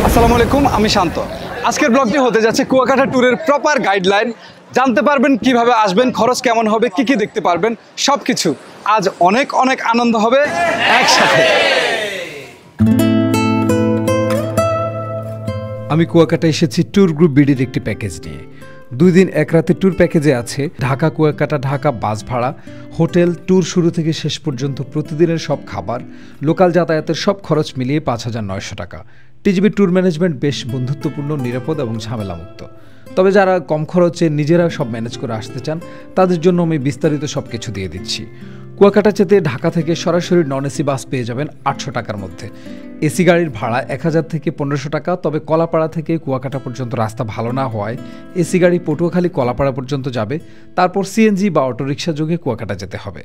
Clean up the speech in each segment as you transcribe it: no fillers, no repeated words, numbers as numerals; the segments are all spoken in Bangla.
আসসালামু আলাইকুম, আমি শান্ত। আজকের ব্লগটি হতে যাচ্ছে কুয়াকাটা ট্যুরের প্রপার গাইডলাইন। জানতে পারবেন কিভাবে আসবেন, খরচ কেমন হবে, কি কি দেখতে পারবেন, সব কিছু। আজ অনেক অনেক আনন্দ হবে একসাথে। আমি কুয়াকাটা এসেছি ট্যুর গ্রুপ বিডির একটি প্যাকেজ নিয়ে। 2 দিন 1 রাতের ট্যুর প্যাকেজে আছে ঢাকা কুয়াকাটা ঢাকা বাস ভাড়া, হোটেল, ট্যুর শুরু থেকে শেষ পর্যন্ত প্রতিদিনের সব খাবার, লোকাল যাতায়াতের সব খরচ মিলিয়ে 5,900 টাকা। টিজিবি ট্যুর ম্যানেজমেন্ট বেশ বন্ধুত্বপূর্ণ, নিরাপদ এবং ঝামেলামুক্ত। তবে যারা কম খরচে নিজেরা সব ম্যানেজ করে আসতে চান তাদের জন্য আমি বিস্তারিত সব কিছু দিয়ে দিচ্ছি। কুয়াকাটা যেতে ঢাকা থেকে সরাসরি নন এসি বাস পেয়ে যাবেন 800 টাকার মধ্যে। এসি গাড়ির ভাড়া 1000 থেকে 1500 টাকা। তবে কলাপাড়া থেকে কুয়াকাটা পর্যন্ত রাস্তা ভালো না হওয়ায় এসি গাড়ি পটুয়াখালী কলাপাড়া পর্যন্ত যাবে, তারপর সিএনজি বা অটোরিকশা যোগে কুয়াকাটা যেতে হবে।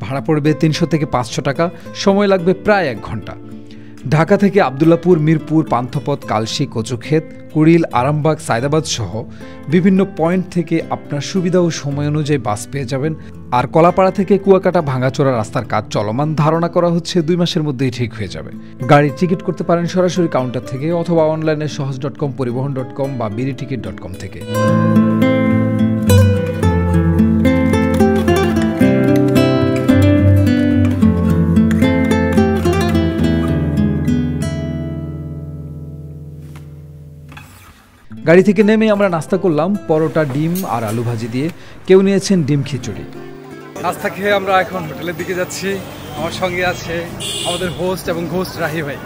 ভাড়া পড়বে 300 থেকে 500 টাকা, সময় লাগবে প্রায় 1 ঘন্টা। ঢাকা থেকে আবদুল্লাপুর, মিরপুর, পান্থপথ, কালশী, কচুক্ষেত, কুড়িল, আরামবাগ, সায়দাবাদ সহ বিভিন্ন পয়েন্ট থেকে আপনার সুবিধা ও সময় অনুযায়ী বাস পেয়ে যাবেন। আর কলাপাড়া থেকে কুয়াকাটা ভাঙাচোরা রাস্তার কাজ চলমান, ধারণা করা হচ্ছে 2 মাসের মধ্যেই ঠিক হয়ে যাবে। গাড়ির টিকিট করতে পারেন সরাসরি কাউন্টার থেকে অথবা অনলাইনে সহজ.com, পরিবহন.com বা বিডিটিকিট.com থেকে। গাড়ি থেকে নেমে আমরা নাস্তা করলাম পরোটা, ডিম আর আলু ভাজি দিয়ে। কেউ নিয়েছেন ডিম খিচুড়ি। নাস্তা খেয়ে আমরা এখন হোটেলের দিকে যাচ্ছি। আমার সঙ্গে আছে আমাদের হোস্ট এবং ঘোস্ট রাহি ভাই।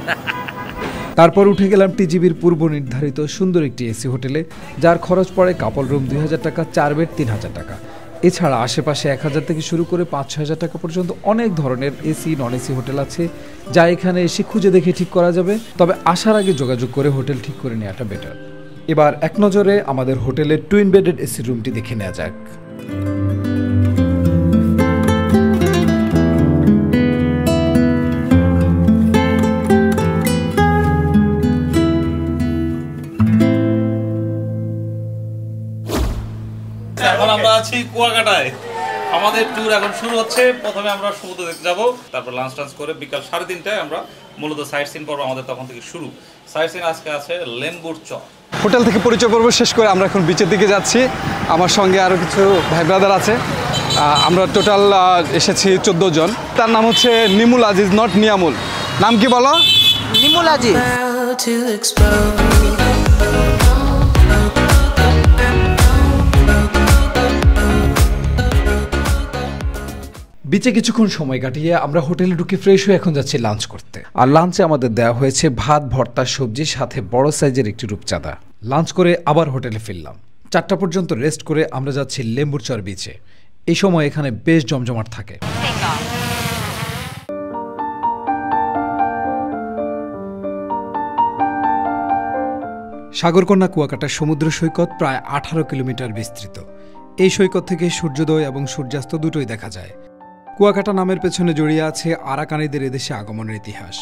তারপর উঠে গেলাম টিজিবির পূর্ব নির্ধারিত সুন্দর একটি এসি হোটেলে, যার খরচ পড়ে কাপল রুম 2000 টাকা, 4 বেড 3000 টাকা। এছাড়া আশেপাশে 1000 থেকে শুরু করে 5-6000 টাকা পর্যন্ত অনেক ধরনের এসি, নন এসি হোটেল আছে, যা এখানে এসে খুঁজে দেখে ঠিক করা যাবে। তবে আসার আগে যোগাযোগ করে হোটেল ঠিক করে নেওয়াটা বেটার। এবার এক নজরে আমাদের হোটেলের টুইন বেডেড এসি রুমটি দেখে নেওয়া যাক। এখন আমরা আছি কুয়াকাটায়। আমাদের ট্যুর এখন শুরু হচ্ছে। প্রথমে আমরা সমুদ্র দেখতে যাবো, তারপর লাঞ্চ টাঞ্চ করে বিকাল 3:30টায় আমরা মূলত সাইট সিন করবো। আমাদের তখন থেকে শুরু সাইট সিন। আজকে আছে লেম্বুর চর। হোটেল থেকে পরিচয় পর্ব শেষ করে আমরা এখন বিচের দিকে যাচ্ছি। আমার সঙ্গে আরও কিছু ভাই ব্রাদার আছে। আমরা টোটাল এসেছি 14 জন। তার নাম হচ্ছে নিমুল আজিজ, নট নিয়ামুল। নাম কি বলো? নিমুল আজিজ। বিচে কিছুক্ষণ সময় কাটিয়ে আমরা হোটেলে ঢুকে ফ্রেশ হয়ে এখন যাচ্ছি লাঞ্চ করতে। আর লাঞ্চে আমাদের দেওয়া হয়েছে ভাত, ভর্তা, সবজি, সাথে বড় সাইজের একটি রূপচাঁদা। লাঞ্চ করে আবার হোটেলে ফিরলাম। 4টা পর্যন্ত রেস্ট করে আমরা যাচ্ছি লেম্বুর চর বিচে। এই সময় এখানে বেশ জমজমাট থাকে। সাগরকন্যা কুয়াকাটা সমুদ্র সৈকত প্রায় 18 কিলোমিটার বিস্তৃত। এই সৈকত থেকে সূর্যোদয় এবং সূর্যাস্ত দুটোই দেখা যায়। কুয়াকাটা নামের পেছনে জড়িয়ে আছে আরাকানিদের এদেশে আগমনের ইতিহাস।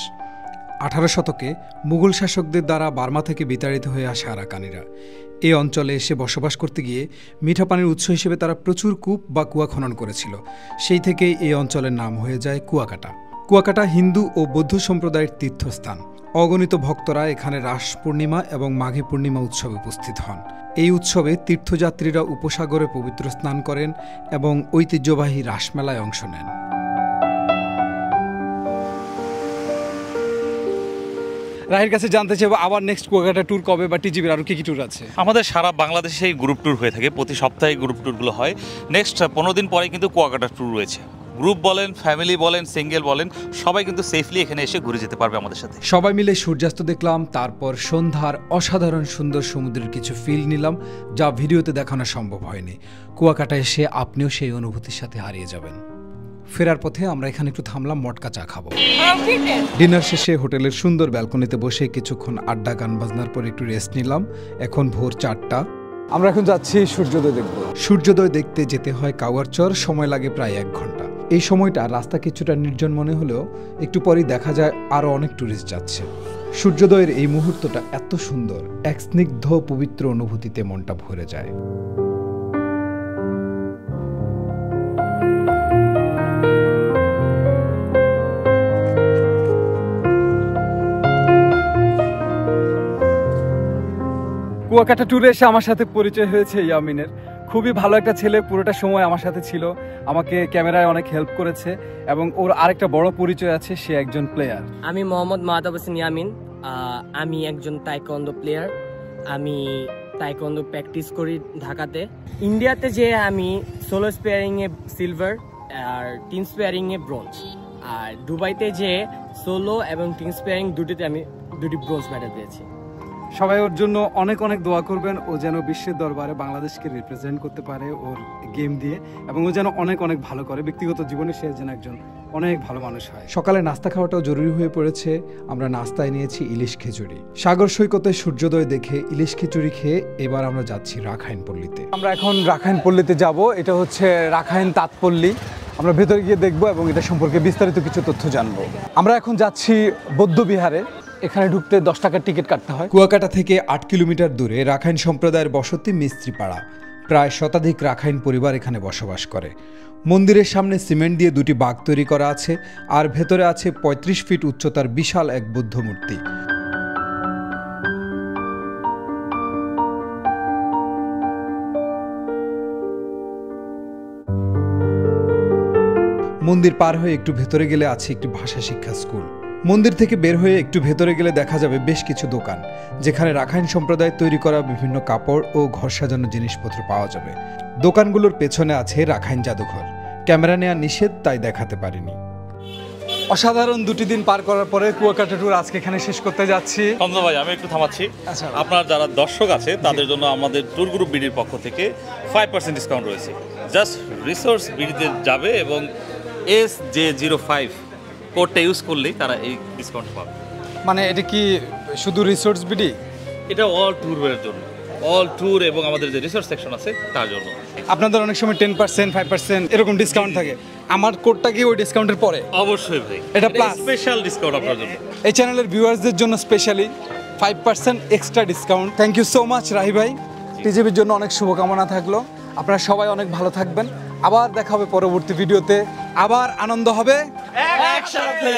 18 শতকে মুঘল শাসকদের দ্বারা বার্মা থেকে বিতাড়িত হয়ে আসে আরাকানিরা। এই অঞ্চলে এসে বসবাস করতে গিয়ে মিঠা পানির উৎস হিসেবে তারা প্রচুর কূপ বা কুয়া খনন করেছিল। সেই থেকেই এই অঞ্চলের নাম হয়ে যায় কুয়াকাটা। কুয়াকাটা হিন্দু ও বৌদ্ধ সম্প্রদায়ের তীর্থস্থান। অগণিত ভক্তরা এখানে রাস পূর্ণিমা এবং মাঘী পূর্ণিমা উৎসবে উপস্থিত হন। এই উৎসবে তীর্থযাত্রীরা উপসাগরে পবিত্র স্নান করেন এবং ঐতিহ্যবাহী রাসমেলায় অংশ নেন। রাহির কাছে জানতে চাইবো আবার নেক্সট কুয়াকাটা ট্যুর কবে, বা টিজিবির আরও কি ট্যুর আছে? আমাদের সারা বাংলাদেশে গ্রুপ ট্যুর হয়ে থাকে, প্রতি সপ্তাহে গ্রুপ ট্যুরগুলো হয়। নেক্সট 15 দিন পরে কিন্তু কুয়াকাটা ট্যুর রয়েছে। গ্রুপ বলেন, ফ্যামিলি বলেন, সিঙ্গেল বলেন, সবাই কিন্তু সেফলি এখানে এসে ঘুরে যেতে পারবে আমাদের সাথে। সবাই মিলে সূর্যাস্ত দেখলাম, তারপর সন্ধ্যার অসাধারণ সুন্দর সমুদ্রের কিছু ফিল নিলাম, যা ভিডিওতে দেখানো সম্ভব হয়নি। কুয়াকাটা এসে আপনিও সেই অনুভূতির সাথে হারিয়ে যাবেন। ফেরার পথে আমরা এখানে একটু থামলাম মটকা চা খাবো। ডিনার শেষে হোটেলের সুন্দর ব্যালকনিতে বসে কিছুক্ষণ আড্ডা, গান বাজনার পর একটু রেস্ট নিলাম। এখন ভোর 4টা। আমরা এখন যাচ্ছি সূর্যোদয় দেখব। সূর্যোদয় দেখতে যেতে হয় কাওয়ারচর, সময় লাগে প্রায় 1 ঘন্টা। এই সময়টা রাস্তা কিছুটা নির্জন মনে হলেও একটু পরেই দেখা যায় আরও অনেক টুরিস্ট যাচ্ছে। সূর্যোদয়ের এই মুহূর্তটা এত সুন্দর, এক স্নিগ্ধ পবিত্র অনুভূতিতে মনটা ভরে যায়। কুয়াকাটা ট্যুরে এসে আমার সাথে পরিচয় হয়েছে ইয়ামিনের। খুবই ভালো একটা ছেলে, পুরোটা সময় আমার সাথে ছিল, আমাকে ক্যামেরায় অনেক হেল্প করেছে এবং ওর আরেকটা বড় পরিচয় আছে, সে একজন প্লেয়ার। আমি মোহাম্মদ মাহতাব হোসেন ইয়ামিন। আমি একজন তাইকোয়ান্ডো প্লেয়ার। আমি তাইকোয়ান্ডো প্র্যাকটিস করি ঢাকাতে। ইন্ডিয়াতে যে আমি সোলো স্পেয়ারিংয়ে সিলভার আর টিম স্পেয়ারিংয়ে ব্রোঞ্জ, আর দুবাইতে যে সোলো এবং টিম স্পেয়ারিং দুটিতে আমি দুটি ব্রোঞ্জ মেডেল পেয়েছি। সবাই ওর জন্য অনেক অনেক দোয়া করবেন, ও যেন বিশ্বের দরবারে বাংলাদেশকে রিপ্রেজেন্ট করতে পারে ওর গেম দিয়ে, এবং ও যেন অনেক অনেক ভালো করে ব্যক্তিগত জীবনে, সে যেন একজন অনেক ভালো মানুষ হয়। সকালে নাস্তা খাওয়াটাও জরুরি হয়ে পড়েছে। আমরা নাস্তায় নিয়েছি ইলিশ খিচুড়ি। সাগর সৈকতে সূর্যোদয় দেখে ইলিশ খিচুড়ি খেয়ে এবার আমরা যাচ্ছি রাখাইন পল্লীতে। আমরা এখন রাখাইন পল্লীতে যাব। এটা হচ্ছে রাখাইন তাঁতপল্লী। আমরা ভেতরে গিয়ে দেখবো এবং এটা সম্পর্কে বিস্তারিত কিছু তথ্য জানবো। আমরা এখন যাচ্ছি বৌদ্ধবিহারে। এখানে ঢুকতে 10 টাকার টিকিট কাটতে হয়। কুয়াকাটা থেকে 8 কিলোমিটার দূরে রাখাইন সম্প্রদায়ের বসতি মিস্ত্রিপাড়া। প্রায় শতাধিক রাখাইন পরিবার এখানে বসবাস করে। মন্দিরের সামনে সিমেন্ট দিয়ে 2টি বাগ তৈরি করা আছে, আর ভেতরে আছে 35 ফিট উচ্চতার বিশাল এক বুদ্ধ মূর্তি। মন্দির পার হয়ে একটু ভেতরে গেলে আছে একটি ভাষা শিক্ষা স্কুল। মন্দির থেকে বের হয়ে একটু ভেতরে গেলে দেখা যাবে বেশ কিছু দোকান, যেখানে রাখাইন সম্প্রদায় তৈরি করা বিভিন্ন কাপড় ও ঘর সাজানোর জিনিসপত্র পাওয়া যাবে। দোকানগুলোর পেছনে আছে রাখাইন জাদুঘর। ক্যামেরা নেওয়া নিষেধ, তাই দেখাতে পারিনি। অসাধারণ 2টি দিন পার করার পরে কুয়াকাটা ট্যুর আজকে এখানে শেষ করতে যাচ্ছি। সমঝা ভাই, আমি একটু থামাচ্ছি। আচ্ছা, আপনার যারা দর্শক আছে তাদের জন্য আমাদের ট্যুর গ্রুপ বিডির পক্ষ থেকে 5% ডিসকাউন্ট রয়েছে। জাস্ট রিসোর্স বিডিতে যাবে এবং SJ05 কোডটা ইউজ করলেই তারা এই ডিসকাউন্ট পাবে। মানে এটা কি শুধু রিসোর্স বিডি? এটা অল ট্যুরের জন্য, অল ট্যুর এবং আমাদের যে রিসোর্স সেকশন আছে তার জন্য। আপনাদের অনেক সময় 10%, 5% এরকম ডিসকাউন্ট থাকে। আমার কোডটা কি ওই ডিসকাউন্টের পরে? অবশ্যই ভাই, এটা প্লাস স্পেশাল ডিসকাউন্ট আপনার জন্য। এই চ্যানেলের ভিউয়ার্সদের জন্য specially 5% extra discount. Thank you so much Rahi ভাই। টিজিবির জন্য অনেক শুভকামনা থাকলো। আপনারা সবাই অনেক ভালো থাকবেন। আবার দেখা হবে পরবর্তী ভিডিওতে, আবার আনন্দ হবে একসাথে।